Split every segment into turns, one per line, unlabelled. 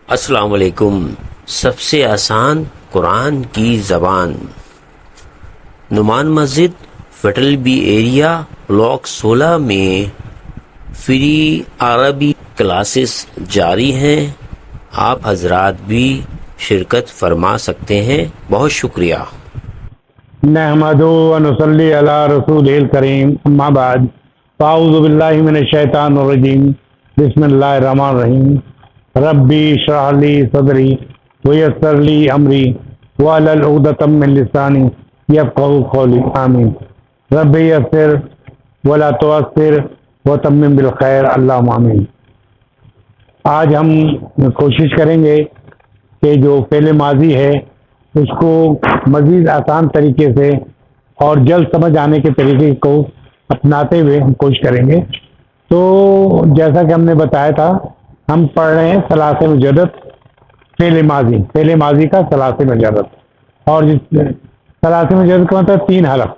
अस्सलाम वालेकुम। सबसे आसान कुरान की ज़बान। नुमान मस्जिद फेडरल बी एरिया ब्लॉक 16 में फ्री अरबी क्लासेस जारी हैं। आप हजरात भी शिरकत फरमा सकते हैं। बहुत शुक्रिया।
नहमदु व नुसल्ली अला रसूलिल करीम, अम्मा बाद, फ़ाऊज़ु बिल्लाहि मिनश शैतानिर रजीम, बिस्मिल्लाहिर रहमानिर रहीम। रब्बी इश्रह ली सदरी व यस्सिर ली अमरी वहलुल उक़दतम मिन लिसानी यफ़क़हू क़ौली, आमीन। रब्बी यस्सिर वला तुअस्सिर व तम्मिम बिल खैर, अल्लाहुम्मा आमीन। आज हम कोशिश करेंगे कि जो फ़ेल माज़ी है उसको मज़ीद आसान तरीके से और जल्द समझ आने के तरीके को अपनाते हुए हम कोशिश करेंगे। तो जैसा कि हमने बताया था, हम पढ़ रहे हैं सलासे मुजद्दद फ़ेल माज़ी का सलासे मुजद्दद। और सलासे मुजद्दद का मतलब 3 हरफ।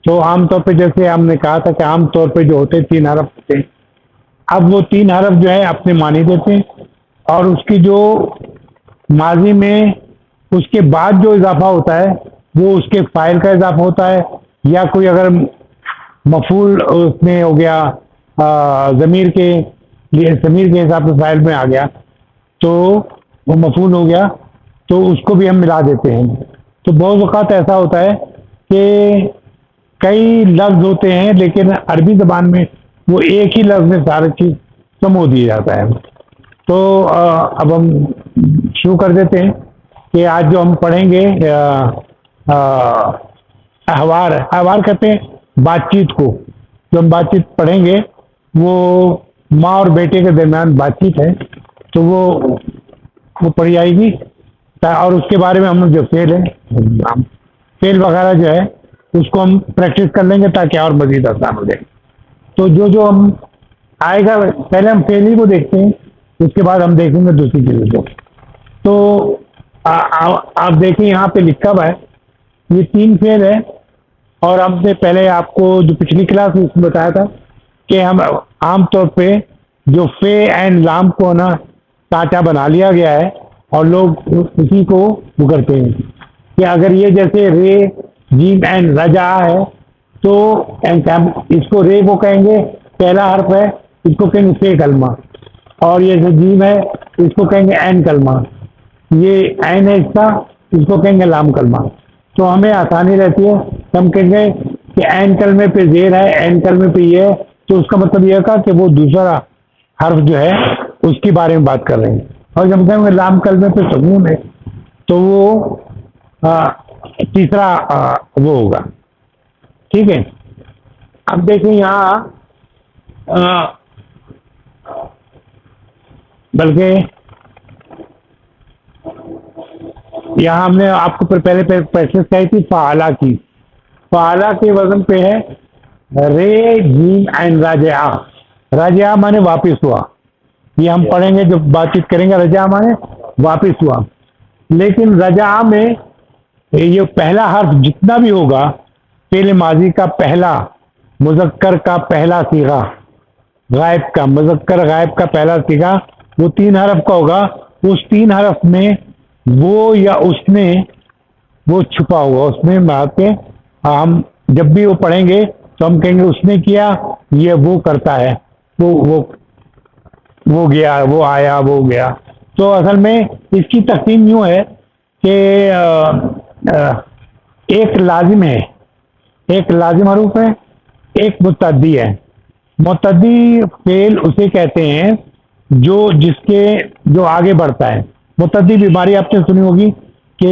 तो आमतौर पे जैसे हमने कहा था कि आम तौर पे जो होते हैं 3 हरफ होते हैं। अब वो 3 हरफ जो है अपने मानी देते हैं, और उसकी जो माजी में उसके बाद जो इजाफा होता है वो उसके फाइल का इजाफा होता है, या कोई अगर मफूल उसमें हो गया ज़मीर के लिए, ज़मीर के हिसाब से फाइल में आ गया तो वो मफूल हो गया, तो उसको भी हम मिला देते हैं। तो बहुत वक़्त ऐसा होता है कि कई लफ्ज़ होते हैं लेकिन अरबी ज़बान में वो एक ही लफ्ज़ में सारी चीज़ समो दिया जाता है। तो अब हम शुरू कर देते हैं कि आज जो हम पढ़ेंगे अहवार अहवार कहते हैं बातचीत को। जो हम बातचीत पढ़ेंगे वो माँ और बेटे के दरमियान बातचीत है, तो वो पढ़ी आएगी। और उसके बारे में हम जो फेल है, फेल वगैरह जो है उसको हम प्रैक्टिस कर लेंगे ताकि और मज़ीद आसान हो जाए। तो जो जो हम आएगा, पहले हम फेल ही को देखते हैं, उसके बाद हम देखेंगे दूसरी चीज़ों को। तो आप देखें यहाँ पे लिखा हुआ है, ये 3 फेल है। और हमने पहले आपको जो पिछली क्लास में उसमें बताया था कि हम आम तौर पे जो फे एंड लाम को ना साँचा बना लिया गया है, और लोग उसी को वो करते हैं कि अगर ये जैसे रे जीम एंड रजा है तो इसको रे को कहेंगे पहला हर्फ है, इसको कहेंगे फे कलमा। और ये जो जीम है इसको कहेंगे एन कलमा। ये ऐन है इसका, इसको कहेंगे लाम कलमा। तो हमें आसानी रहती है, हम कहेंगे कि ऐन कलमे पे जेर है, ऐन कलमे पे ये है, तो उसका मतलब यह था कि वो दूसरा हर्फ जो है उसके बारे में बात कर रहे हैं। और जब कहेंगे लाम कलमे पे सुकून है तो वो तीसरा वो होगा। ठीक है। अब देखें यहाँ, बल्कि यहाँ हमने आपको पहले प्रैक्टिस कही थी फ़ाला की। फ़ाला के वजन पे है रे जीम एंड राजा। राजा माने वापिस हुआ, ये हम पढ़ेंगे जब बातचीत करेंगे। रजा माने वापिस हुआ, लेकिन रजा में ये पहला हर्फ जितना भी होगा, फ़ेल माजी का पहला, मुज़क्कर का पहला सीगा, गायब का, मुज़क्कर गायब का पहला सीगा, वो 3 हरफ का होगा। उस 3 हरफ में वो या उसने वो छुपा हुआ, उसमें बात के हम जब भी वो पढ़ेंगे तो हम कहेंगे उसने किया, ये वो करता है, वो गया, वो आया, वो गया। तो असल में इसकी तक़सीम यूँ है कि एक लाजिम है, एक लाजिम हरूफ है, एक मुतअद्दी है। मुतअद्दी फेल उसे कहते हैं जो आगे बढ़ता है। मुतअद्दी बीमारी आपने सुनी होगी कि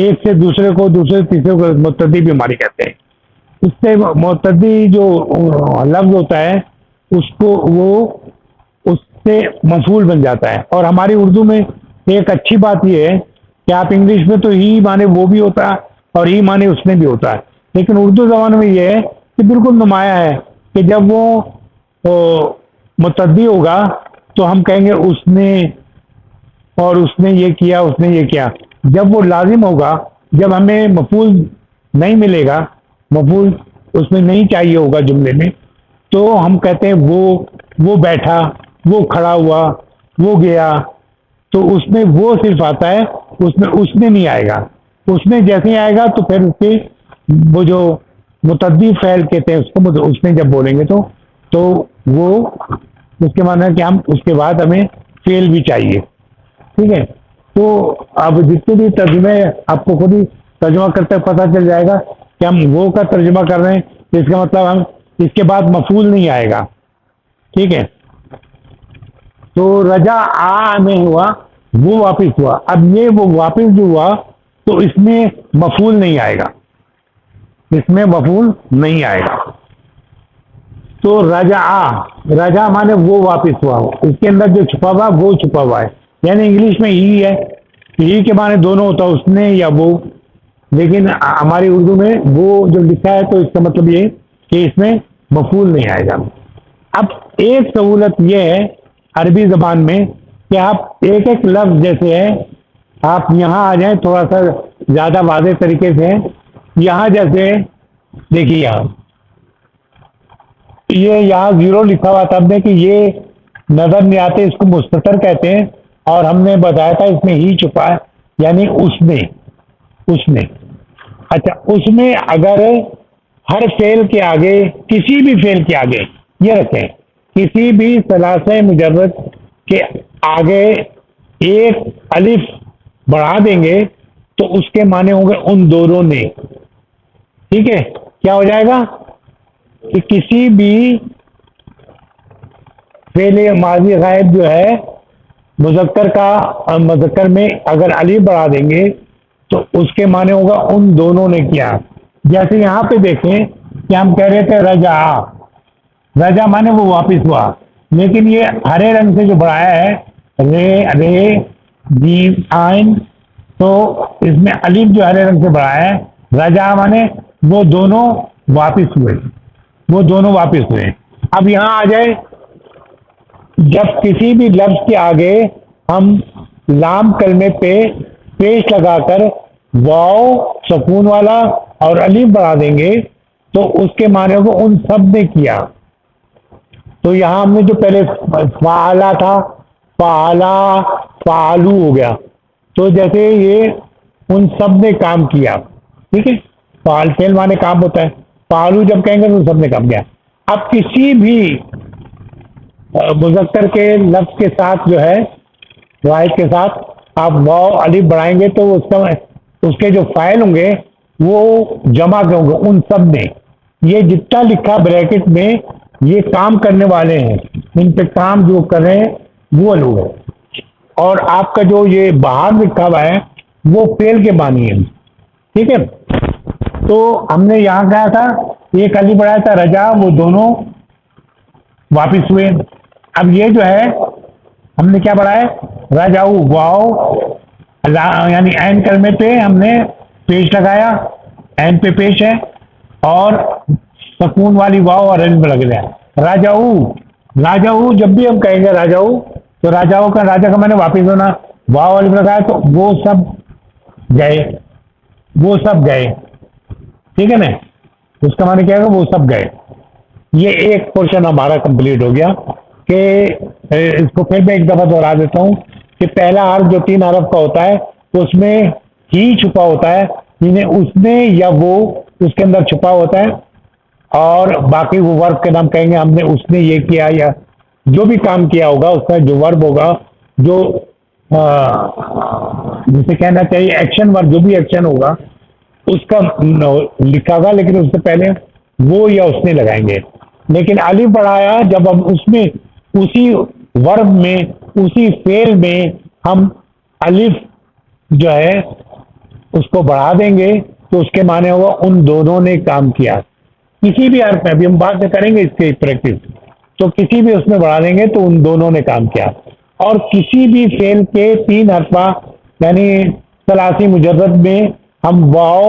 एक से दूसरे को, दूसरे से तीसरे को मुतअद्दी बीमारी कहते हैं। इससे मुतअद्दी जो लफ्ज़ होता है उसको वो उससे मफूल बन जाता है। और हमारी उर्दू में एक अच्छी बात ये है कि आप इंग्लिश में तो ही माने वो भी होता है और ही माने उसने भी होता है, लेकिन उर्दू ज़बान में ये है कि बिल्कुल नुमाया है कि जब वो मुतअद्दी होगा तो हम कहेंगे उसने, और उसने ये किया, उसने ये किया। जब वो लाजिम होगा, जब हमें मफूल नहीं मिलेगा, मफूल उसमें नहीं चाहिए होगा जुमले में, तो हम कहते हैं वो बैठा, वो खड़ा हुआ, वो गया, तो उसमें वो सिर्फ आता है, उसमें उसने नहीं आएगा। उसने जैसे ही आएगा तो फिर उसके वो जो मुतद्दी फ़ैल कहते हैं उसको, उसने जब बोलेंगे तो वो उसके माना है कि हम उसके बाद हमें फेल भी चाहिए। ठीक है, तो अब जितने भी तर्जुमे आपको खुद ही तर्जुमा करते पता चल जाएगा कि हम वो का तर्जुमा कर रहे हैं, तो इसका मतलब हम इसके बाद मफूल नहीं आएगा। ठीक है, तो रजा आ में हुआ, वो वापिस हुआ। अब ये वो वापिस जो हुआ तो इसमें मफूल नहीं आएगा, इसमें मफूल नहीं आएगा। तो रजा आ, रजा माने वो वापिस हुआ, उसके अंदर जो छुपा हुआ वो छुपा हुआ है। यानी इंग्लिश में ही है, ही के माने दोनों होता है, उसने या वो, लेकिन हमारी उर्दू में वो जो लिखा है तो इसका मतलब ये कि इसमें मफूल नहीं आएगा। अब एक सहूलत ये है अरबी ज़बान में कि आप एक एक लफ्ज़ जैसे है, आप यहाँ आ जाएं थोड़ा सा ज़्यादा वाज़ेह तरीके से। यहाँ जैसे देखिए, ये यहाँ ज़ीरो लिखा हुआ था हमने कि ये नज़र नहीं आते, इसको मुस्ततर कहते हैं, और हमने बताया था इसमें ही छुपा है, यानी उसमें। अच्छा, उसमें अगर हर फेल के आगे, किसी भी फेल के आगे, ये रखें, किसी भी सलासे मुजर्रद के आगे एक अलिफ बढ़ा देंगे तो उसके माने होंगे उन दोनों ने। ठीक है, क्या हो जाएगा कि किसी भी फेल माजी गायब जो है मुज़क्कर का, मुज़क्कर में अगर अलिफ बढ़ा देंगे तो उसके माने होगा उन दोनों ने किया। जैसे यहाँ पे देखें कि हम कह रहे थे रजा, रजा माने वो वापिस हुआ, लेकिन ये हरे रंग से जो बढ़ाया है रे जीम आइन, तो इसमें अलिफ जो हरे रंग से बढ़ाया है, रजा माने वो दोनों वापिस हुए, वो दोनों वापिस हुए। अब यहाँ आ जाए, जब किसी भी लफ्ज़ के आगे हम लाम कलमे पे पेश लगाकर वाव सुकून वाला और अलिफ बढ़ा देंगे तो उसके माने को उन सब ने किया। तो यहाँ हमने जो पहले फ़ाला था, फ़ाला फ़ालू हो गया, तो जैसे ये उन सब ने काम किया। ठीक है, फ़ाल फेल माने काम होता है, फ़ालू जब कहेंगे तो उन सब ने काम किया। अब किसी भी मुज़क्कर के लफ्ज़ के साथ जो है, वाहिद के साथ आप वाव अलिफ बढ़ाएंगे तो उसके जो फ़ाइल होंगे वो जमा के होंगे उन सब ने। ये जितना लिखा ब्रैकेट में, ये काम करने वाले हैं, इन पे काम जो कर रहे हैं वो लोग हैं, और आपका जो ये बाहर लिखा हुआ है वो फेल के बानी है। ठीक है, तो हमने यहाँ कहा था एक अली बढ़ाया था रजा, वो दोनों वापिस हुए। अब ये जो है हमने क्या बढ़ाया, रजाऊ वाओ, यानी एन कलमे पे हमने पेश लगाया, एन पे पेश है, और सुकून वाली वाओ और एन पे लग गया। राजाऊ, राजाऊ जब भी हम कहेंगे राजाऊ, तो राजाओं का, राजा का मैंने वापिस होना, वाओ वाली लगाया तो वो सब गए, वो सब गए। ठीक है ना, उसका माने क्या है, वो सब गए। ये एक पोर्शन हमारा कंप्लीट हो गया कि इसको फिर मैं एक दफ़ा दोहरा देता हूँ कि पहला हर्फ जो 3 हरफ का होता है उसमें ही छुपा होता है, जिन्हें उसने या वो उसके अंदर छुपा होता है, और बाकी वो वर्ब के नाम कहेंगे, हमने उसने ये किया या जो भी काम किया होगा उसका जो वर्ब होगा, जो जिसे कहना चाहिए एक्शन वर्ब, जो भी एक्शन होगा उसका लिखा होगा, लेकिन उससे पहले वो या उसने लगाएंगे। लेकिन अलिफ बढ़ाया जब हम उसमें, उसी वर्ब में, उसी फेल में हम अलिफ जो है उसको बढ़ा देंगे तो उसके माने होगा उन दोनों ने काम किया। किसी भी अर्थ में, अभी हम बात करेंगे इसके प्रैक्टिस, तो किसी भी उसमें बढ़ा देंगे तो उन दोनों ने काम किया। और किसी भी फेल के 3 हरफा यानी सलासी मुजर्रद में हम वाव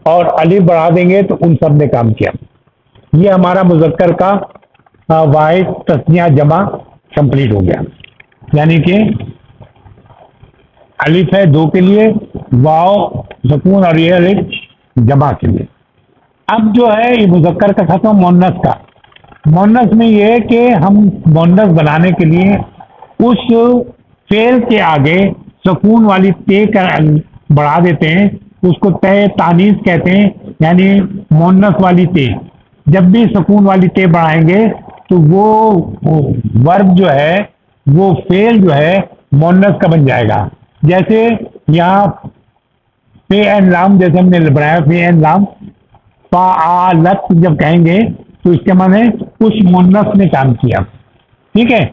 और अलिफ बढ़ा देंगे तो उन सब ने काम किया। ये हमारा मुज़क्कर का वाहिद तस्निया जमा कंप्लीट हो गया। यानी कि अलिफ है 2 के लिए, वाव सुकून और ये अलिफ जमा के लिए। अब जो है ये मुज़क्कर का खत्म मुन्नस का। मुन्नस में ये है कि हम मुन्नस बनाने के लिए उस फेल के आगे सुकून वाली ते बढ़ा देते हैं, उसको ते तानीस कहते हैं, यानी मोन्नस वाली ते। जब भी सुकून वाली ते बढ़ाएंगे तो वो वर्ब जो है वो फेल जो है मोन्नस का बन जाएगा। जैसे यहाँ पे एंड लाम, जैसे हमने बनाया पे एंड लाम, फालत जब कहेंगे तो इसके माने उस मोन्नस ने काम किया। ठीक है,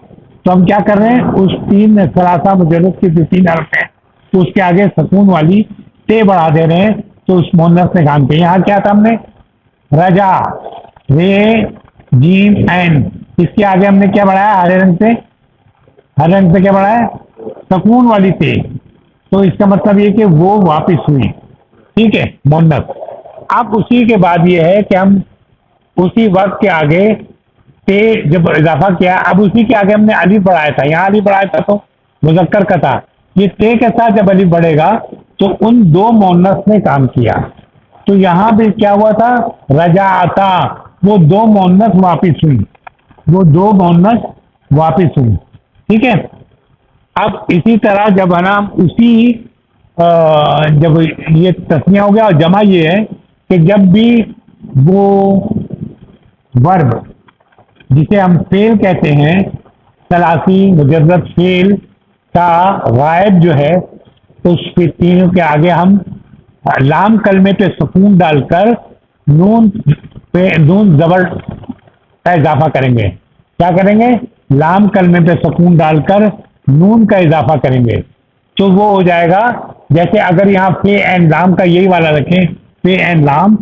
तो हम क्या कर रहे हैं, उस तीन सलासा मुजर्रद के जो तीन हर्फ है तो उसके आगे सुकून वाली ते बढ़ा दे रहे हैं, तो उस मोन्नस ने काम किया। यहाँ क्या था हमने, रजा, रे, जीम, एन, इसके आगे हमने क्या बढ़ाया, हरे रंग से, हरे रंग से क्या बढ़ाया, सुकून वाली ते। तो इसका मतलब ये कि वो वापिस हुई। ठीक है, मोन्नस। अब उसी के बाद ये है कि हम उसी वक्त के आगे ते जब इजाफा किया, अब उसी के आगे हमने अली बढ़ाया था, यहाँ अली बढ़ाया था तो मुजक्कर का था, ये ते के साथ जब अली बढ़ेगा तो उन दो मोन्नस ने काम किया। तो यहाँ भी क्या हुआ था, रजा आता, वो दो मोन्नस वापिस हुई, वो दो मोन्नस वापिस हुई। ठीक है, अब इसी तरह जब है ना उसी जब ये तस्निया हो गया, और जमा ये है कि जब भी वो वर्ब जिसे हम फेल कहते हैं, सलासी मुजर्रद फेल का गायब जो है, तो उस तीनों के आगे हम लाम कलमे पे सुकून डालकर नून पे नून जबर का इजाफा करेंगे। क्या करेंगे, लाम कलमे पे सुकून डालकर नून का इजाफा करेंगे, तो वो हो जाएगा, जैसे अगर यहाँ पे एंड लाम का यही वाला रखें, पे एंड लाम,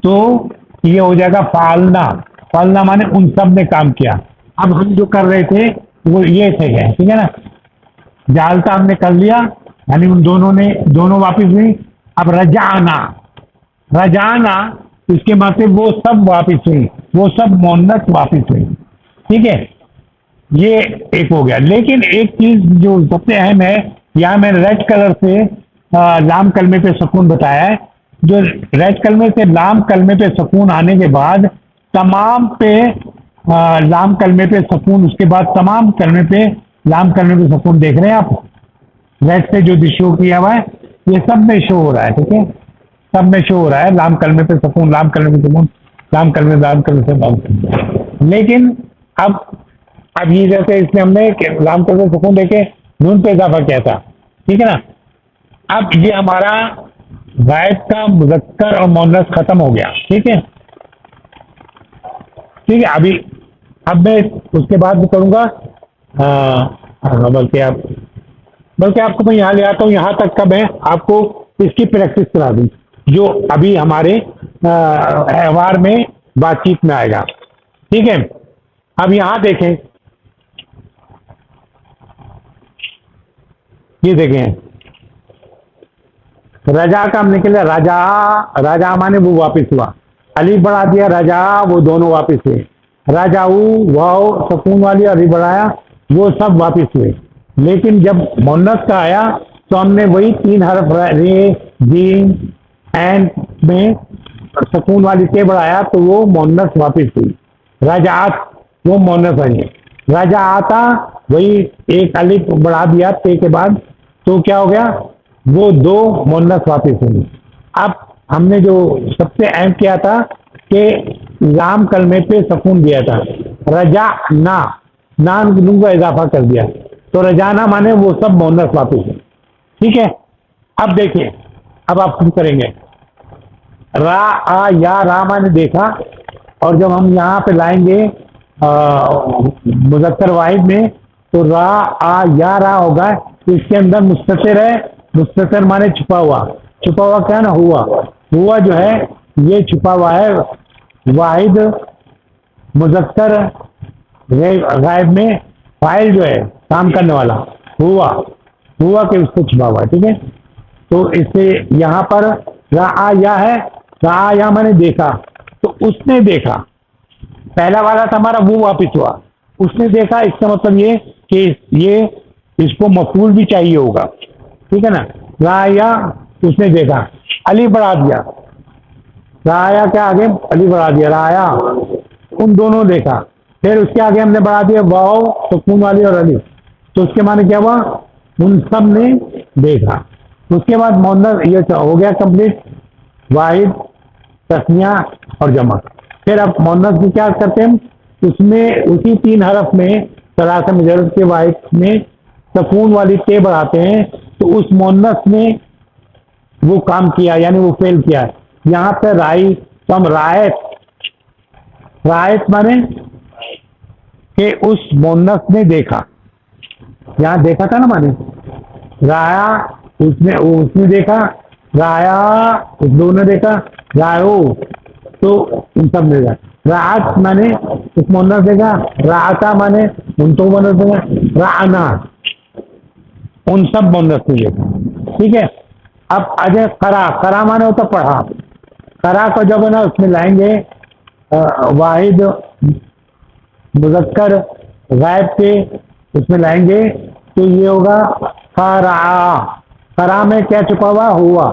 तो ये हो जाएगा फालना। फालना माने उन सब ने काम किया। अब हम जो कर रहे थे वो ये थे, ठीक है ना, जालता हमने कर लिया, यानी उन दोनों ने, दोनों वापिस हुई। अब रजाना, रजाना इसके माथे वो सब वापिस हुई, वो सब मोन्नस वापिस हुई। ठीक है, ये एक हो गया। लेकिन एक चीज जो सबसे अहम है, यहाँ मैंने रेड कलर से लाम कलमे पे सुकून बताया है। जो रेड कलमे से लाम कलमे पे सुकून आने के बाद तमाम पे लाम कलमे पे सुकून, उसके बाद तमाम कलमे पे लाम कलमे पे सुकून देख रहे हैं आप, रेड से जो शो किया हुआ है ये सब में शो हो रहा है। ठीक है, सब में शो हो रहा है, लाम कलमे पे सुकून, लाम कलमे पे सुकून, लाम कलमे से लाम कलमे। लेकिन अब ये जैसे इसमें हमने लाम कलमे पे सुकून देके नून पे इजाफा किया था। ठीक है ना, अब ये हमारा गायब का मुजक्कर और मोन्नस खत्म हो गया। ठीक है, ठीक है, अभी अब मैं उसके बाद भी करूँगा, बल्कि आपको मैं यहाँ ले आता हूँ, यहाँ तक का मैं आपको इसकी प्रैक्टिस करा दूँ जो अभी हमारे व्यवहार में बातचीत में आएगा। ठीक है, अब यहाँ देखें, ये देखें, रजा का हमने निकला, राजा, राजा माने वो वापिस हुआ, अली बढ़ा दिया, रजा वो दोनों वापिस हुए, राजाऊ वाओ सुकून वाली अली बढ़ाया, वो सब वापिस हुए। लेकिन जब मोन्नस का आया तो हमने वही तीन हरफ रे, जीम, एन में सुकून वाली ते बढ़ाया, तो वो मोन्नस वापिस हुई। रजात वो मोन्नस आई, राजा आता वही एक अलिफ बढ़ा दिया ते के बाद, तो क्या हो गया, वो दो मोन्नस वापिस हुई। अब हमने जो सबसे अहम किया था कि लाम कलमे पे सुकून दिया था, रजा ना, नान नू का इजाफा कर दिया, तो रजाना माने वो सब मोन्नस वापिस हुई। ठीक है, अब देखिए, अब आप शुरू करेंगे, रा आ या, रा माने देखा, और जब हम यहाँ पे लाएंगे मुजक्कर वाहिद में, तो रा आ या रा होगा, तो इसके अंदर मुस्ततिर है, मुस्ततिर माने छुपा हुआ, छुपा हुआ क्या ना, हुआ, हुआ जो है ये छुपा हुआ है वाहिद मुजक्कर गायब में, फाइल जो है काम करने वाला, हुआ, हुआ के उसको छुपा हुआ है। ठीक है, तो इससे यहाँ पर रा या है, रा या मैंने देखा, तो उसने देखा, पहला वाला था हमारा, वो वापिस हुआ, उसने देखा, इसका मतलब ये कि ये इसको मफूल भी चाहिए होगा। ठीक है ना, राया उसने देखा, अली बढ़ा दिया, राया क्या आगे अली बढ़ा दिया, राया उन दोनों देखा, फिर उसके आगे हमने बढ़ा दिया वाओ सुकून वाली और अली, तो उसके माने क्या हुआ, उन सब ने देखा। उसके बाद मोहन्नस ये हो गया कंप्लीट, वाहिद, तस्निया और जमा। फिर अब मोहन्नस की क्या करते हैं, उसमें उसी 3 हरफ में सलासा मुजर्रद के वाहिद में सकून वाली ते बढ़ाते हैं, तो उस मोहन्नस ने वो काम किया, यानी वो फेल किया। यहाँ पे राई, तो हम रायत, रायत माने कि उस मोहन्नस ने देखा, यहाँ देखा था ना, माने राया, उसने देखा, राया उस दो ने देखा, रायो तो उन सब ने देखा। रात माने उस मोहन्नस देखा, राता माने उन तो मोहन्नस देखा, राना उन सब मोहन्नस ने देखा। ठीक है, अब अजय करा, करा माने होता पढ़ा, करा को जब है ना उसमें लाएंगे वाहिद मुजक्कर गायब के उसमें लाएंगे, तो ये होगा करा। करा में क्या छुपा हुआ, हुआ,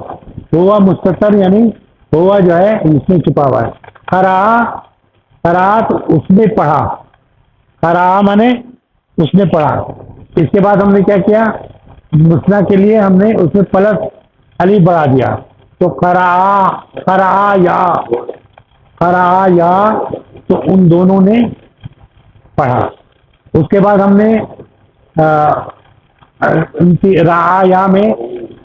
हुआ मुस्ततर, यानी हुआ जो है इसमें छुपा हुआ है। करा, करा तो उसने पढ़ा, करा माने उसने पढ़ा। इसके बाद हमने क्या किया, मुस्ना के लिए हमने उसमें प्लस अली बढ़ा दिया, तो करा, करा या, करा या, तो उन दोनों ने पढ़ा। उसके बाद हमने उनकी राया में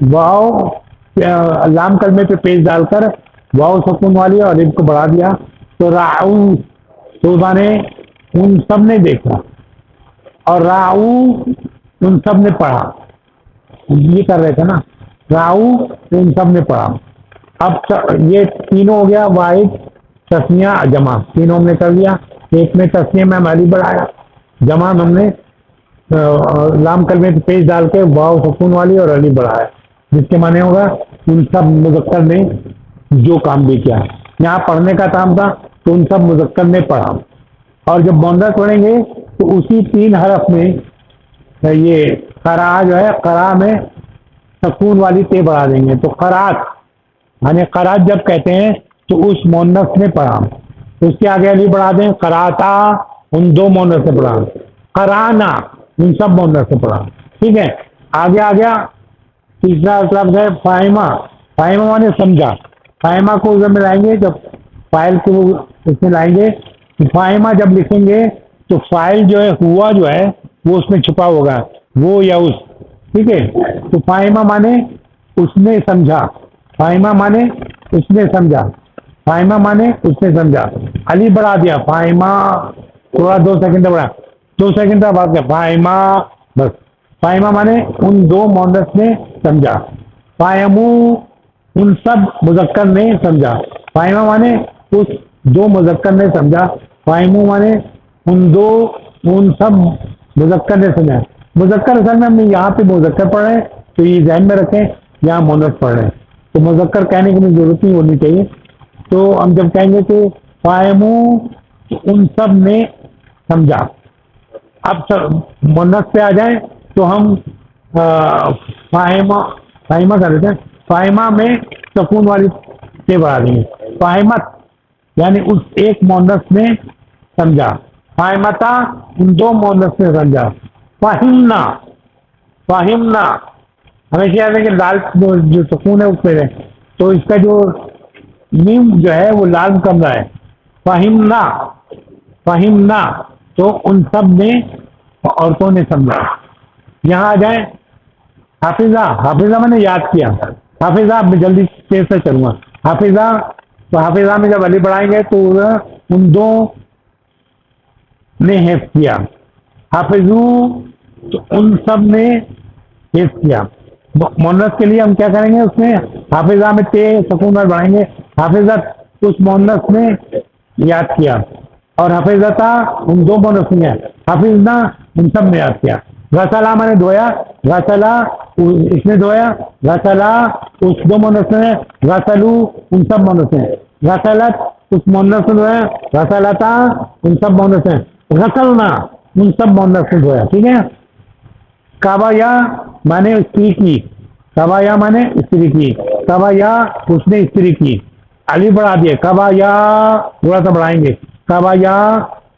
वाव लाम कलमे पे पेज डालकर वाव सुकून वाली और अलिफ को बढ़ा दिया, तो राऊ, तो माने उन सब ने देखा, और राऊ उन सब ने पढ़ा, ये कर रहे थे ना, राऊ उन सब ने पढ़ा। अब ये तीनों हो गया, वाहिद, तस्निया, जमा, तीनों हमने कर दिया। एक में तस्निया में हम अली बढ़ाया, जमा में हमने लाम कलमे पे पेज डाल के वाव सुकून वाली और अली बढ़ाया, जिसके माने होगा उन सब मुजक्कर ने जो काम भी किया। यहाँ पढ़ने का काम था, तो उन सब मुजक्कर ने पढ़ा। और जब मोहन्नस पढ़ेंगे तो उसी 3 हरफ में ये करा जो है, करा में सकून वाली ते बढ़ा देंगे, तो करात, यानी करात जब कहते हैं तो उस मोहन्नस ने पढ़ा। उसके आगे अली बढ़ा दें, कराता उन 2 मोहन्नस से पढ़ा, कराना उन सब मोहन्नस से पढ़ा। ठीक है, आगे आ गया तीसरा लफ्ज़ है फाहिमा। फाहिमा माने समझा, फाहिमा को उधर में लाएंगे, जब फाइल को उसमें लाएंगे, तो फाहिमा जब लिखेंगे तो फाइल जो है, हुआ जो है वो उसमें छुपा होगा, वो या उस। ठीक है, तो फाहिमा माने उसने समझा, फाहिमा माने उसने समझा, फाहिमा माने उसने समझा। अली बढ़ा दिया, फाहिमा, थोड़ा 2 सेकंड बढ़ा, 2 सेकंड बाद फाहिमा, बस। फाहिमा माने उन 2 मोहन्नस ने समझा, फायमू उन सब मुजक्कर ने समझा, फाहिमा माने उस 2 मुजक्कर ने समझा, फायमू माने उन सब मुजक्कर ने समझा। मुजक्कर असल में हमने यहाँ पे मुजक्कर पढ़ रहे हैं, तो ये ध्यान में रखें, यहाँ मोहन्नस पढ़ रहे हैं, तो मुजक्कर कहने की जरूरत नहीं होनी चाहिए। तो हम जब कहेंगे कि फायमू उन सब ने समझा, अब मुन्नस पे आ जाए तो हम फाहिमा, फाहिमा कर देते हैं, फाहिमा में सकून वाली से बढ़ा देंगे, फाहिमत यानी उस एक मोहन्नस ने समझा, फाहिमता उन 2 मोहन्नस ने समझा, फाहिमना, फाहिमना हमेशा याद है कि लाल जो सकून है उसमें है, तो इसका जो मीम जो है वो लाल कम रहा है, फाहिमना, फाहिमना तो उन सब ने औरतों ने समझा। यहाँ आ जाए हाफिजा, हाफिजा मैंने याद किया, हाफिजा मैं जल्दी तेज से चलूँगा, हाफिजा, तो हाफिजा में जब अली बढ़ाएंगे तो उन 2 ने हिफ्ज़ किया, हाफिजू तो उन सब ने हिफ्ज़ किया। मोहन्नस के लिए हम क्या करेंगे, उसमें हाफिजा में ते सकून में बढ़ाएंगे, हाफिजत उस मोहन्नस ने याद किया, और हाफिजता उन 2 मोहन्नस ने, हाफिजना उन सब ने याद किया। गसला मैंने धोया, गसला इसने धोया, गसला उस 2 मोहन्नस ने, गसलू उन सब मोहन्नस ने, गसलत उस मोहन्नस ने धोया, गसलता उन सब मोहन्नस ने, गसलना उन सब मोहन्नस ने धोया। ठीक है, काबाया माने स्त्री की, काबाया माने स्त्री की, काबाया उसने स्त्री की, अली बढ़ा दिए, काबाया थोड़ा सा बढ़ाएंगे, काबाया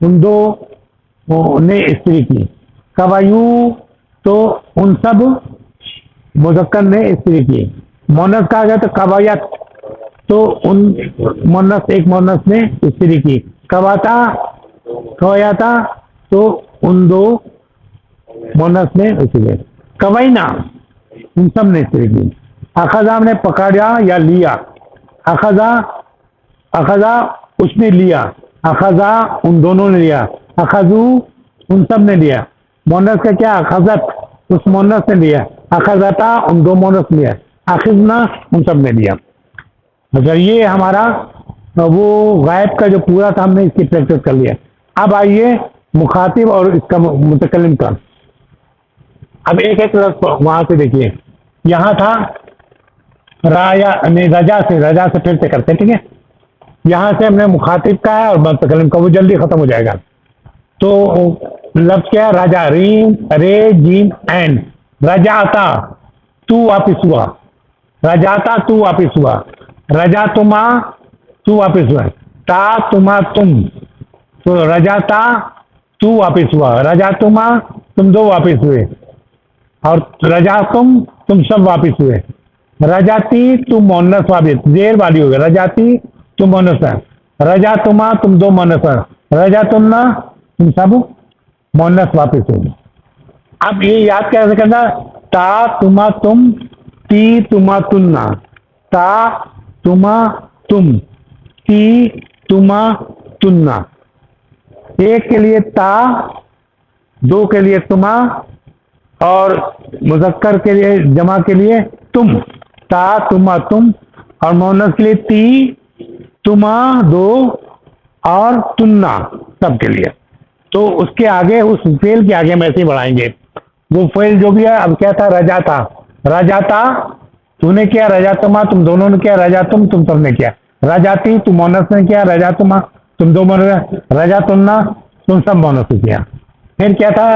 उन 2 ने स्त्री की, कबायू तो उन सब मुज़क्कर ने स्त्री की। मोनस कहा गया तो कवायत, तो उन मोनस, एक मोनस ने स्त्री की। कवाता, कवायाता, तो उन दो मोनस ने स्त्री। कवैना, उन सब ने स्त्री की। अखजा ने पकड़ा या लिया। अखजा, अखजा उसने लिया। अखजा उन दोनों ने लिया। अखजू उन सब ने लिया। मोनस का क्या, अखजत उस मोनस ने लिया। अखजता उन दो मोनस ने लिया। अखिजना उन सब ने लिया। अच्छा, ये हमारा वो गायब का जो पूरा था, हमने इसकी प्रैक्टिस कर लिया। अब आइए मुखातिब और इसका मुतकल्लिम का। अब एक एक लफ्ज़ वहां से देखिए। यहाँ था राया ने, रजा से फिर से करते, ठीक है। यहाँ से हमने मुखातिब का है और मुतकल्लिम का, वो जल्दी खत्म हो जाएगा। तो लफ्ज क्या है, रजा, रीम रे जीम एंड। रजाता, तू वापिस हुआ। रजाता, तू वापिस हुआ। रजा तुमा, तू वापिस हुआ। ता तुमा तुम, तो रजाता तू वापिस हुआ। रजा तुमा, तुम दो वापिस हुए। और रजा तुम सब वापिस हुए। रजाती, तुम मोनस वापिस, देर वाली हो गई। रजाती तुम मोनस है। रजा तुमा, तुम दो मोनस है। रजा तुमना, तुम सब मोनस वापिस हो। अब ये याद कैसे करना, ता तुमा तुम, ती तुमा तुन्ना। ता तुमा तुम, ती तुमा तुन्ना। एक के लिए ता, दो के लिए तुमा, और मुज़क्कर के लिए, जमा के लिए तुम। ता तुमा तुम, और मोनस के लिए ती तुमा दो, और तुन्ना सब के लिए। तो उसके आगे, उस फेल के आगे हम ऐसे ही बढ़ाएंगे। वो फेल जो भी है, अब क्या था, रजा था। रजाता तूने किया, रजा तुमा तुम दोनों ने किया, रजा तुम सब ने किया। रजाती तुम मोनस ने किया, रजा तुमा तुम दो मोनस, रजा तुमना तुम सब मोनस ने किया। फिर क्या था,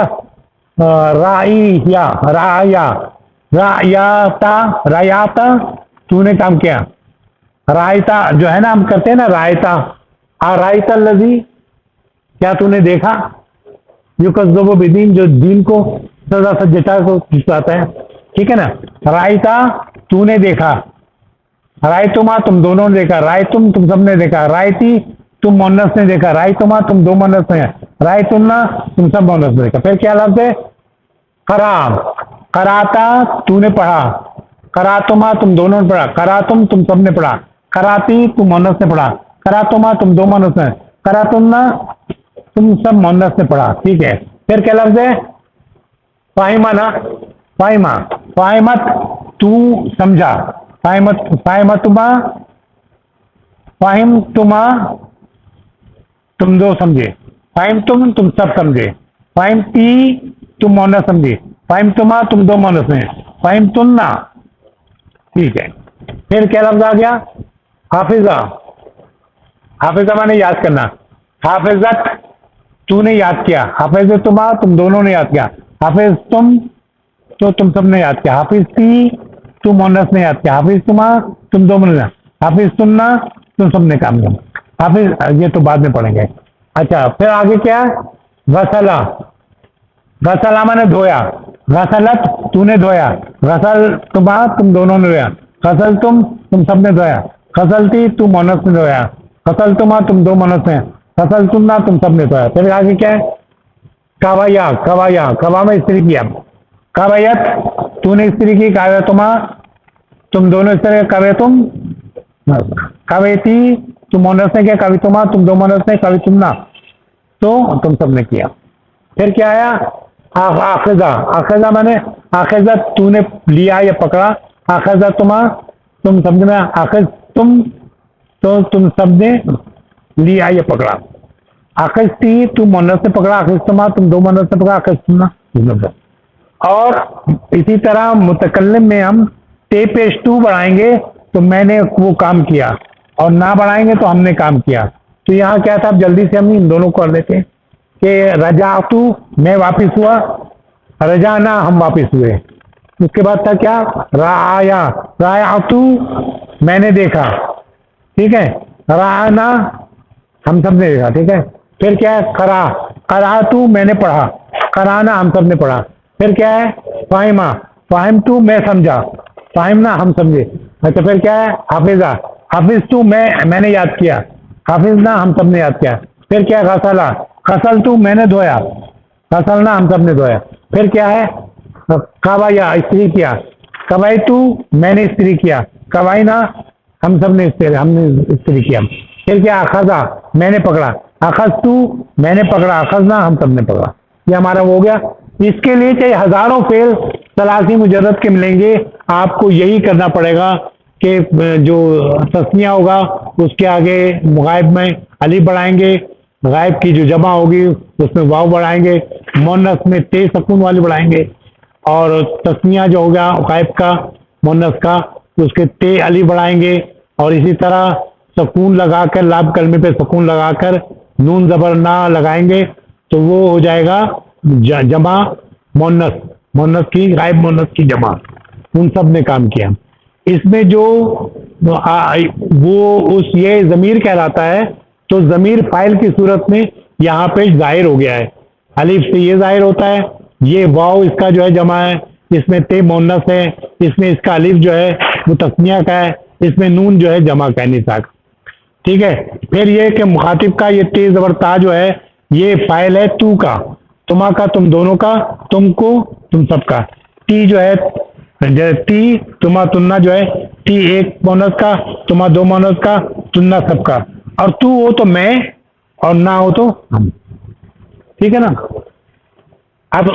राइया, राया, रायाता, रायाता तूने काम किया। रायता जो है ना, हम करते हैं ना रायता, रायता लजी, क्या तूने देखा। युकज़्ज़बु बिदीन, जो दीन को सजा सज्जता को खिंचवाता है, ठीक है ना। रायता तूने देखा। रायतुमा तुम दोनों ने देखा। रायतुम तुम सबने देखा। रायती तुम मोनस ने देखा। रायतुमा तुम दो मोनस ने। रायतुन्ना तुम सब मोनस ने देखा। फिर क्या लफ्ज़ है, करा, कराता तूने पढ़ा। करातुमा तुम दोनों ने पढ़ा। करातुम तुम सबने पढ़ा। कराती तुम मोनस ने पढ़ा। करातुमा तुम दो मोनस ने। करातुन्ना तुम सब मोनस ने पढ़ा, ठीक है। फिर क्या लफ्ज़ है, फाहिमा ना, फाहिमा, फाहिमत तू समझा। फाहिमत, फाहिमतुमा, फाहिम तुमा तुम दो समझे। फाहिम तुम सब समझे। फाहिम ती तुम मोनस समझे। फाहिम तुमा तुम दो मोनस में। फाहिम तुन्ना, ठीक है। फिर क्या लफ्ज़ आ गया, हाफिजा। हाफिजा माने याद करना। हाफिजत तूने याद किया। हाफिज तुमा तुम दोनों ने याद किया। हाफिज तुम, तो तुम सब ने याद किया। हाफिज ती तुम मोनस ने याद किया। हाफिज तुमा तुम दो मोनस। हाफिज तुन्ना तुम सब ने काम किया। हाफिज, ये तो बाद में पढ़ेंगे। अच्छा, फिर आगे क्या है, गसला। गसला माने धोया। गसलत तूने धोया। गसल तुमा तुम दोनों ने धोया। गसल तुम सब ने धोया। गसलती तुम मोनस ने धोया। गसल तुमा तुम दो मोनस ने। गसल तुन्ना तुम सब ने धोया। फिर आगे क्या है, कवाया, कवाया, कवा में स्त्री किया। कवायत तूने स्त्री की। काव्यतुमा तुम दोनों स्त्री। कव्यतुम, कवेती तुम मोनस ने किया। कवितुमा तुम दो मोनस ने। कवितुमना तो तुम सब ने किया। फिर क्या आया, आखिजा। आखिजा माने, आखिजा तूने लिया या पकड़ा। आखिजा तुमा तुम समझ में। आखिज तुम, तो तुम सब ने लिया या पकड़ा। आखिज ती तुम मोनस ने पकड़ा। आखिज तुमा तुम दो मोनस ने पकड़ा। आखिज तुमना। और इसी तरह मुतकल्लिम में हम ते पेश टू बढ़ाएंगे तो मैंने वो काम किया, और ना बढ़ाएंगे तो हमने काम किया। तो यहाँ क्या था, जल्दी से हम इन दोनों को कर लेते हैं कि रजातू मैं वापिस हुआ, रजाना हम वापिस हुए। उसके बाद था क्या, राया, रायातू मैंने देखा, ठीक है। राना हम सब ने देखा, ठीक है। फिर क्या है, करा, करातू मैंने पढ़ा। कराना हम सब ने पढ़ा। फिर क्या है, फाहिमा, फाहिम टू मैं समझा, फाहिम ना हम समझे। अच्छा फिर क्या है? हाफिजा, हाफिज टू मैंने याद किया, हाफिज ना हम सब ने याद किया। फिर क्या है? गसला, गसल टू मैंने धोया, गसल ना हम सब ने धोया। फिर क्या है? कवाया स्त्री किया, कवाई टू मैंने स्त्री किया, कवाई ना हम सब ने हमने स्त्री किया। फिर क्या? अखजा मैंने पकड़ा, अखज टू मैंने पकड़ा, अखज ना हम सब ने पकड़ा। ये हमारा हो गया। इसके लिए चाहे हजारों फेल सलासी मुजर्रद के मिलेंगे, आपको यही करना पड़ेगा कि जो तस्निया होगा उसके आगे गायब में अली बढ़ाएंगे, गायब की जो जमा होगी उसमें वाव बढ़ाएंगे, मुन्नस में ते सकून वाली बढ़ाएंगे, और तस्निया जो होगा गायब का मुन्नस का उसके ते अली बढ़ाएंगे, और इसी तरह सकून लगाकर लाभ कलमे पे सकून लगाकर नून जबर ना लगाएंगे तो वो हो जाएगा जमा मुन्नस, मुन्नस की गायब मुन्नस की जमा। उन सब ने काम किया। इसमें जो वो उस ये ज़मीर कहलाता है, तो ज़मीर फाइल की सूरत में यहाँ पे जाहिर हो गया है। अलिफ से ये जाहिर होता है, ये वाव इसका जो है जमा है, इसमें ते मुन्नस है, इसमें इसका अलिफ जो है वो तस्निया का है, इसमें नून जो है जमा का है निसा का। ठीक है। फिर ये कि मुखातिब का ये ते ज़बर ता जो है ये फाइल है तू का, तुमा का तुम दोनों का, तुमको तुम सबका। टी जो है टी तुमा तुन्ना जो है टी एक मोनस का, तुमा दो मोनस का, तुन्ना सबका। और तू हो तो मैं और ना हो तो हम। ठीक है ना। अब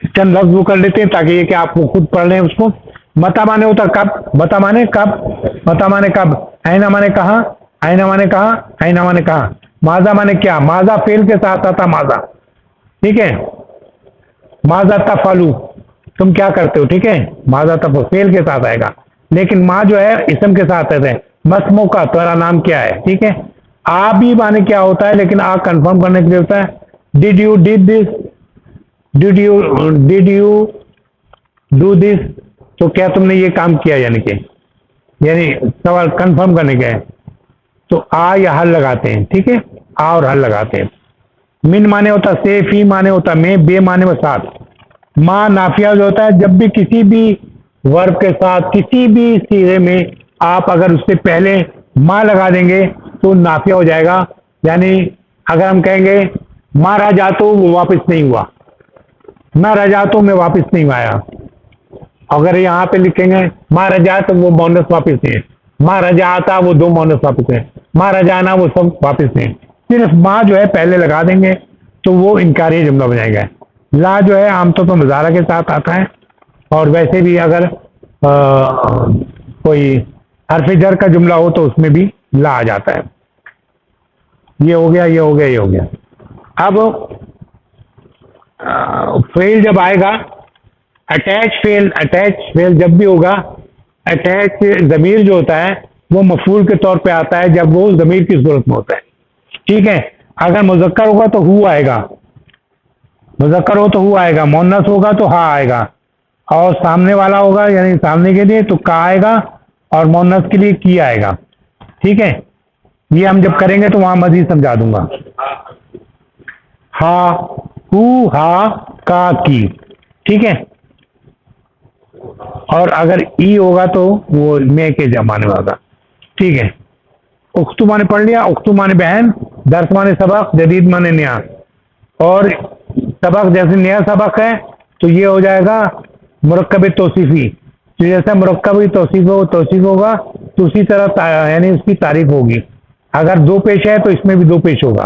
चंद लफ्ज वो कर लेते हैं ताकि ये कि आप वो खुद पढ़ लें उसको। मता माने होता कब, बता माने कब, मता माने कब, ऐना माने कहाँ, ऐना माने कहाँ, ऐना माने कहाँ। माजा माने क्या, माजा फेल के साथ आता माजा। ठीक है। माजा तफालू तुम क्या करते हो। ठीक है। माजा तफालू फेल के साथ आएगा, लेकिन माँ जो है इसम के साथ आते हैं। मस्मो का तुम्हारा नाम क्या है। ठीक है। आ भी माने क्या होता है, लेकिन आ कंफर्म करने के लिए होता है। Did you did this, did you do this, तो क्या तुमने ये काम किया, यानी सवाल कंफर्म करने का है, तो आ या हल लगाते हैं। ठीक है। आ और हल लगाते हैं। मिन माने होता से, फी माने होता में, बे माने वो साथ। माँ नाफिया जो होता है, जब भी किसी भी वर्ब के साथ किसी भी सीगे में आप अगर उससे पहले माँ लगा देंगे तो नाफिया हो जाएगा। यानी अगर हम कहेंगे माँ राजा तो वो वापस नहीं हुआ, मैं रजा तो मैं वापस नहीं आया। अगर यहाँ पे लिखेंगे माँ रजा तो वो मोनस वापस नहीं है, माँ रजा आता वो दो मोनस वापस है, माँ रजाना वो सब वापस नहीं है। सिर्फ माँ जो है पहले लगा देंगे तो वो इनकारी जुमला बन जाएगा। ला जो है आमतौर पर मुजारा के साथ आता है, और वैसे भी अगर कोई हर्फ जर का जुमला हो तो उसमें भी ला आ जाता है। ये हो गया, ये हो गया, ये हो गया। अब फेल जब आएगा, अटैच फेल जब भी होगा, अटैच ज़मीर जो होता है वो मफूल के तौर पे आता है जब वो ज़मीर की सूरत में होता है। ठीक है। अगर मुज़क्कर होगा तो हु आएगा, मुज़क्कर हो तो हु आएगा, मुन्नस होगा तो हा आएगा, और सामने वाला होगा यानी सामने के लिए तो का आएगा, और मुन्नस के लिए की आएगा। ठीक है। ये हम जब करेंगे तो वहां मजीद समझा दूंगा। हा, हु, हा, का, की। ठीक है। और अगर ई होगा तो वो मैं के जमाने वाला। ठीक है। उख्तु माने पढ़ लिया, उख्तु माने बहन, दर्स माने सबक, जदीद माने नया। और सबक जैसे नया सबक है तो ये हो जाएगा मुरक्कब तौसीफी। तो जैसे मुरक्कब तौसीफ होगा तो उसी तरह यानी उसकी तारीफ होगी। अगर दो पेश है तो इसमें भी दो पेश होगा।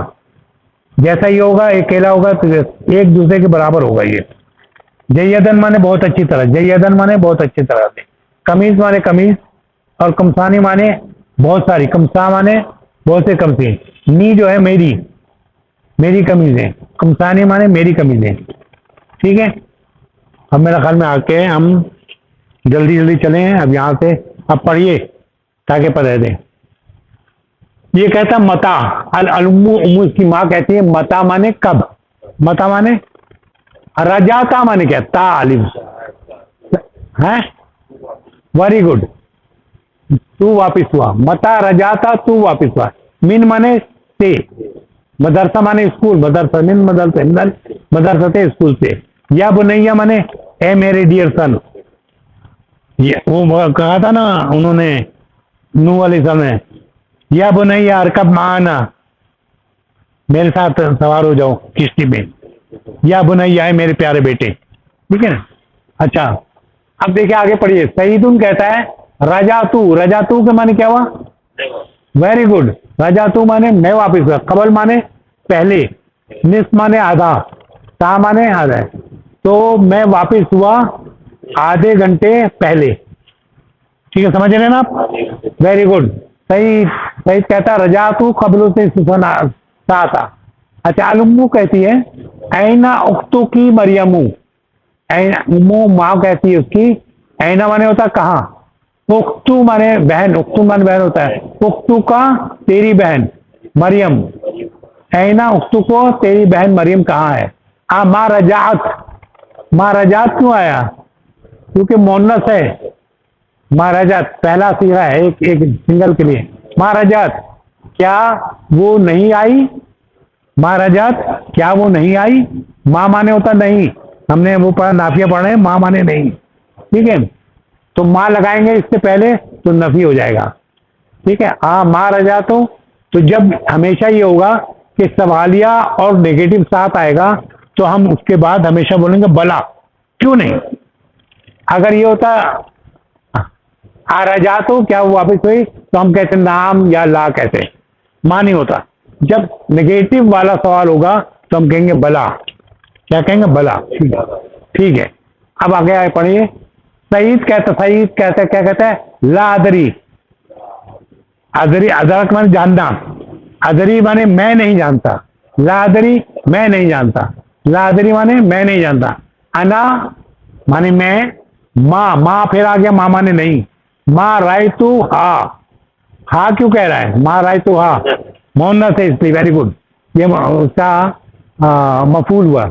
जैसा ये होगा अकेला होगा तो एक दूसरे के बराबर होगा। ये जयदन माने बहुत अच्छी तरह, जयदन माने बहुत अच्छी तरह से। कमीज माने कमीज, और कमसानी माने बहुत सारी, कमसा माने बहुत से कमसी। नी जो है मेरी, मेरी कमीजें, कमसानी माने मेरी कमीजें। ठीक है। अब मेरा ख्याल में आके हम जल्दी जल्दी चले हैं अब यहाँ से। अब पढ़िए ताकि पढ़े दें। ये कहता मता अल-उम्मु, की माँ कहती है मता माने कब, मता माने रजाता माने क्या, ता अलिफ है। Very good. तू वापिस हुआ, मता रजाता तू वापिस हुआ। मिन माने से, मदरसा माने स्कूल, मदरसा मिन मदरसा, मदरसा से स्कूल से। या बुनैया माने ए मेरे डियर सन, ये वो कहा था ना उन्होंने नूह अलैहिस्सलाम ने, या बुनैया अरकब माना, मेरे साथ सवार हो जाओ किश्ती में, या बुनैया है मेरे प्यारे बेटे, ठीक है ना। अच्छा, अब देखिए आगे पढ़िए। सईदुन कहता है रजातू के माने क्या हुआ? Very good. रजातू माने मैं वापिस हुआ, कबल माने पहले, निस माने आधा, ता माने आधा, तो मैं वापिस हुआ आधे घंटे पहले, ठीक है, समझ रहे हैं ना आप? Very good. सईद कहता रजातू कबल से था। अच्छा, अलुम्मू कहती है ऐना उख्तु की मरियमू, उम्मू माँ कहती है उसकी, ऐना माने होता कहाँ, उख्तु माने बहन, उख्तु माने बहन होता है, उख्तु का तेरी बहन मरियम, ऐना उख्तु को तेरी बहन मरियम कहाँ है। माँ रजात क्यों आया? क्योंकि मोन्नस है, माँ रजात पहला सीगा है एक सिंगल के लिए। माँ रजात क्या वो नहीं आई, माँ रजात क्या वो नहीं आई। माँ माने होता नहीं, हमने वो पढ़ा, नाफिया पढ़ रहे हैं, माँ माने नहीं, ठीक है, तो माँ लगाएंगे इससे पहले तो नफी हो जाएगा, ठीक है। माँ रजात हो तो जब हमेशा ये होगा कि सवालिया और नेगेटिव साथ आएगा तो हम उसके बाद हमेशा बोलेंगे बला, क्यों नहीं। अगर ये होता रजात हो क्या वो वापस हुई तो हम कहते नाम या ला कहते, माँ नहीं होता। जब नेगेटिव वाला सवाल होगा तो हम कहेंगे बला, क्या कहेंगे, बला, ठीक है। अब आगे पढ़िए। सईद कहता क्या कहता है, ला अदरी, अदरक माने जानना, अदरी माने मैं नहीं जानता, ला अदरी मैं नहीं जानता, ला अदरी माने मैं नहीं जानता, अना माने मैं, माँ फिर आ गया, माँ माने नहीं, माँ राय तू हा क्यों कह रहा है, माँ राय तू हा मोहन्नस है इसलिए, वेरी गुड, ये उसका मफूल हुआ,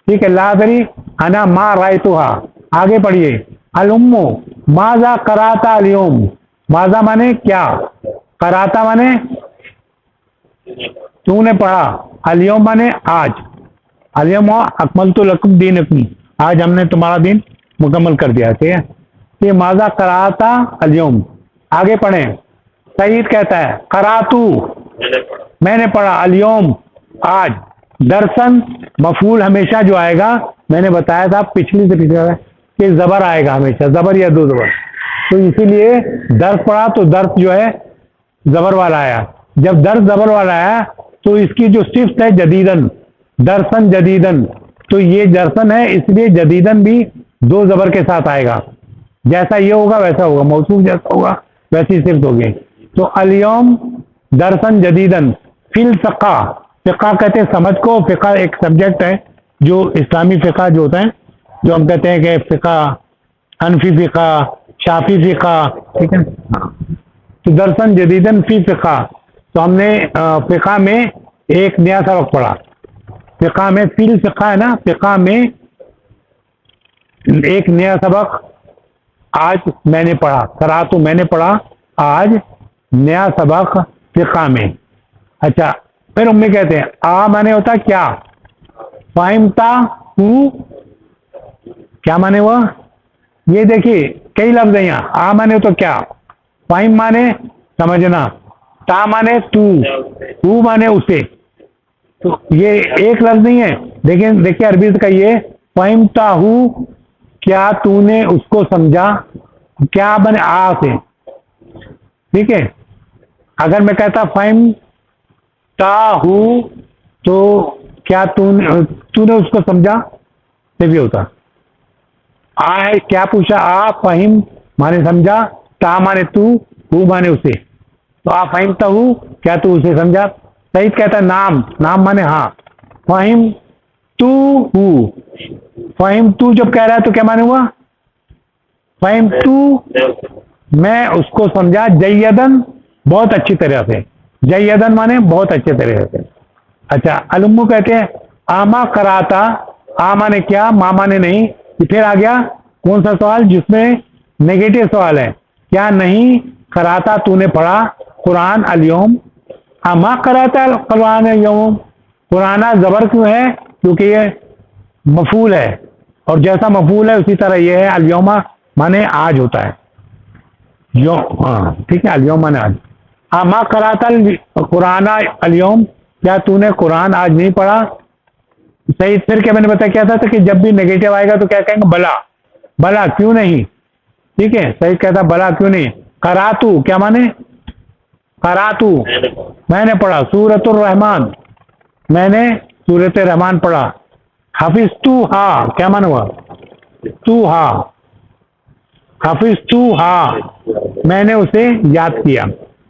ठीक है। लादरी अना माँ राय तू हा। आगे पढ़िए। अलुम्मो माजा कराता अलियोम, माजा माने क्या, कराता माने तूने पढ़ा, अलियोम माने आज, अलियोम अकमलतु लकुम दीनकुम, आज हमने तुम्हारा दिन मुकम्मल कर दिया, ठीक है। ये माजा कराता अलियोम। आगे पढ़े। सईद कहता है करातू मैंने पढ़ा, अलियोम आज, दर्शन मफूल हमेशा जो आएगा, मैंने बताया था पिछली से पिछले कि जबर आएगा हमेशा, जबर या दो जबर, तो इसीलिए दर्स पढ़ा तो दर्स जो है जबर वाला आया। जब दर्स जबर वाला आया तो इसकी जो सिफ्त है जदीदन, दर्शन जदीदन, तो ये दर्शन है इसलिए जदीदन भी दो जबर के साथ आएगा, जैसा ये होगा वैसा होगा, मौसूफ जैसा होगा वैसी सिफ्त होगी। तो अलियम दर्शन जदीदन फिल फ़िक़ा, फ़िक़ा कहते हैं समझ को, फ़िक़ा एक सब्जेक्ट है जो इस्लामी फ़िक़ा जो होता है, जो हम कहते हैं कि फ़िक़ा, हनफी फ़िक़ा, शाफी फ़िक़ा, ठीक है। तो दर्शन जदीदन फी फ़िक़ा, तो हमने फ़िक़ा में एक नया सबक पढ़ा, फ़िक़ा में फिल फ़िक़ा है ना, फ़िक़ा में एक नया सबक आज मैंने पढ़ा, करा तो मैंने पढ़ा, आज नया सबक फ़िक़ा में। अच्छा, फिर उम्मी कहते हैं आ माने होता क्या, फाहिमता तू, क्या माने हुआ, ये देखिए कई लफ्ज है यहाँ। आ माने तो क्या, फाहिम माने समझना, ता माने तू माने उसे, तो ये एक लफ्ज नहीं है। देखिए अरबी का ये फाहिमता हूँ, क्या तूने उसको समझा, क्या बने आ से, ठीक है। अगर मैं कहता फाहिम ताहू तो क्या तूने उसको समझा, ये भी होता। आ है क्या पूछा, आ फाहिम माने समझा, ता माने तू, हु माने उसे, तो आ फाहिम ताहू क्या तू उसे समझा। सही कहता नाम माने हाँ, फाहिम तू हु, फाहिम तू जब कह रहा है तो क्या माने हुआ, फाहिम तू मैं उसको समझा, जयदन बहुत अच्छी तरह से, जयदन माने बहुत अच्छे तरह से। अच्छा, अलुम्मू कहते हैं आमा कराता, आ माने क्या, मा माने नहीं, फिर आ गया कौन सा सवाल जिसमें नेगेटिव सवाल है, क्या नहीं कराता तूने पढ़ा कुरान अलियोम, आमा कराता कुरान अलियोम, कुराना जबर क्यों है, क्योंकि ये मफूल है, और जैसा मफूल है उसी तरह ये है, अल-यौमा माने आज होता है, यो, हाँ ठीक है, अल-यौम माने आज। हाँ, मा करातल कुरान अल-यौम, क्या तूने कुरान आज नहीं पढ़ा? सही, फिर क्या मैंने बताया क्या था कि जब भी नेगेटिव आएगा तो क्या कहेंगे? बला, बला क्यों नहीं, ठीक है, सही कहता बला क्यों नहीं। करातू क्या माने? करातू मैंने पढ़ा, सूरतुर रहमान मैंने सूरत रहमान पढ़ा। हाफिज तू हा क्या माना हुआ? तू हा, हाफिज तू हा मैंने उसे याद किया।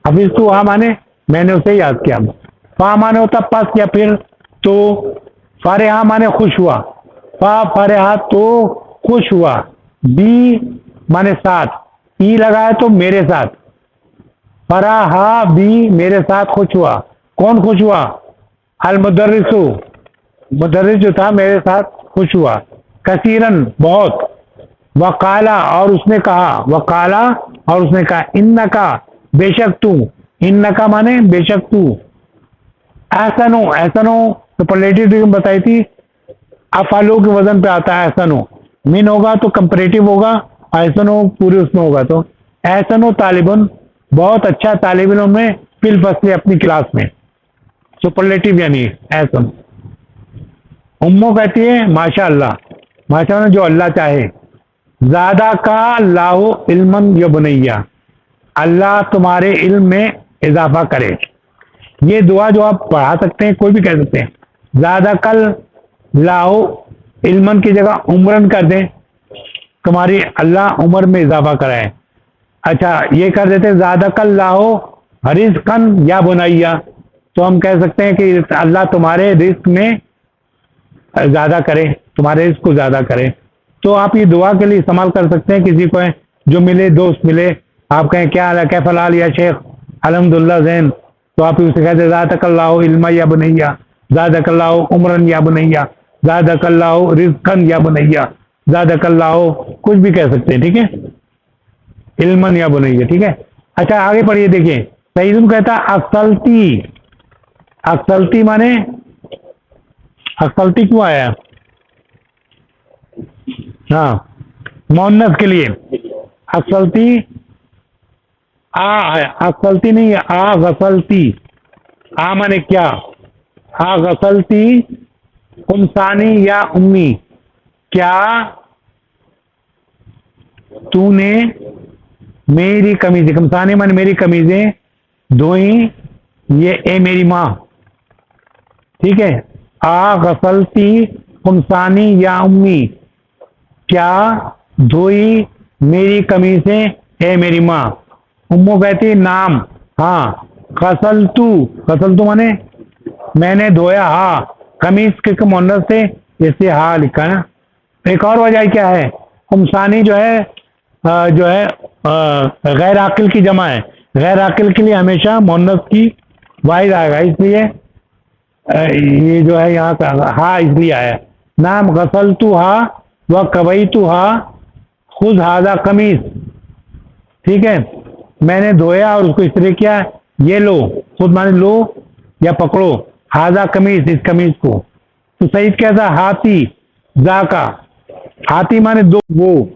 हाफिज तू हा माने मैंने उसे याद किया। फा माने होता पस या फिर तो। फारेहा माने खुश हुआ, फा फारेहा तो खुश हुआ। बी माने साथ, ई लगाए तो मेरे साथ। फराहा भी मेरे साथ खुश हुआ। कौन खुश हुआ? अल मुदर्रिसु, मुदर्रिस जो था मेरे साथ खुश हुआ। कसीरन बहुत। वकाला और उसने कहा, वकाला और उसने कहा, इन्नका बेशक तू, इन्नका माने बेशक तू। एहसनो, एहसनो सुपरलेटिव डिग्री बताई थी, अफालो के वजन पे आता है एहसनो। मिन होगा तो कंपरेटिव होगा, एहसनो पूरे उसमें होगा। तो एहसनो तालिबुन बहुत अच्छा तालिब इल्म में, फिल फसले अपनी क्लास में, सुपरलेटिव यानी एहसन। उम्मो कहती है माशा अल्लाह, माशा जो अल्लाह चाहे। ज्यादा का लाहो इल्मन य बुनैया, अल्लाह तुम्हारे इल्म में इजाफा करे। ये दुआ जो आप पढ़ा सकते हैं, कोई भी कह सकते हैं। ज्यादा कल लाहो इल्मन की जगह उम्रन कर दें, तुम्हारी अल्लाह उम्र में इजाफा कराए। अच्छा ये कर देते ज्यादा कल लाहो रिज़्क़न या बुनैया, तो हम कह सकते हैं कि अल्लाह तुम्हारे रिस्क में ज्यादा करे, तुम्हारे रिस्क को ज्यादा करे। तो आप ये दुआ के लिए इस्तेमाल कर सकते हैं। किसी को जो मिले, दोस्त मिले, आप कहें क्या हाल है, क्या फलाल या शेख, अल्हम्दुलिल्लाह ज़ैन, तो आप उसे कहते ज़ादकल्लाहु इल्मा या बुनैया, ज़ादकल्लाहु उम्रन या बुनैया, ज़ादकल्लाहु रिज़्क़न या बुनैया, ज़ादकल्लाहु कुछ भी कह सकते हैं, ठीक है, इल्मन या बुनैया, ठीक है। अच्छा आगे पढ़िए, देखिए सईदुन कहता अक्सलती, अक्सलती माने अक्सलती क्यों आया? हाँ मोहन्नस के लिए अक्सलती, आ है, अक्सलती नहीं है, आ गसलती। आ माने क्या? आ गसलती उमसानी या उम्मी, क्या तूने मेरी कमीजें, कमसानी माने मेरी कमीजें धोई, ये ए मेरी माँ, ठीक है। आ गसलती उमसानी या उम्मी, क्या धोई मेरी कमीजें ए मेरी माँ। उम्मो कहती नाम, हाँ। गसलतू, गसलतू माने मैंने धोया, हाँ। कमीज के मुन्नस से इससे हाँ लिखा है ना। एक और वजह क्या है, उमसानी जो है गैर आकिल की जमा है। गैर आकिल के लिए हमेशा मुन्नस की वाहिद आएगा, इसलिए ये जो है यहाँ का हा इसलिए आया। नाम गसलतू हा व कवैतू हा खुद हाजा कमीज, ठीक है, मैंने धोया और उसको इस्त्री किया, ये लो, खुद माने लो या पकड़ो, हाजा कमीज, इस कमीज को। तो सईद कहता हाथी जाका, हाथी माने दो, वो,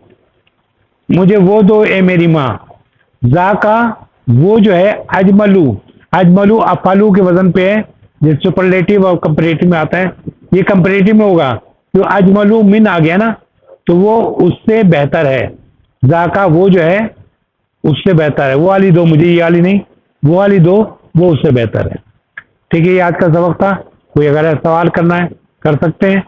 मुझे वो दो ए मेरी माँ। जाका वो जो है, अजमलू, अजमलू अफालू के वजन पे है, जिस सुपरलेटिव और कंपरेटिव में आता है। ये कंपरेटिव में होगा, तो अजमलू मिन आ गया ना, तो वो उससे बेहतर है। जाका वो जो है उससे बेहतर है, वो वाली दो मुझे, ये वाली नहीं, वो वाली दो, वो उससे बेहतर है, ठीक है। ये आज का सबक था। कोई अगर सवाल करना है कर सकते हैं।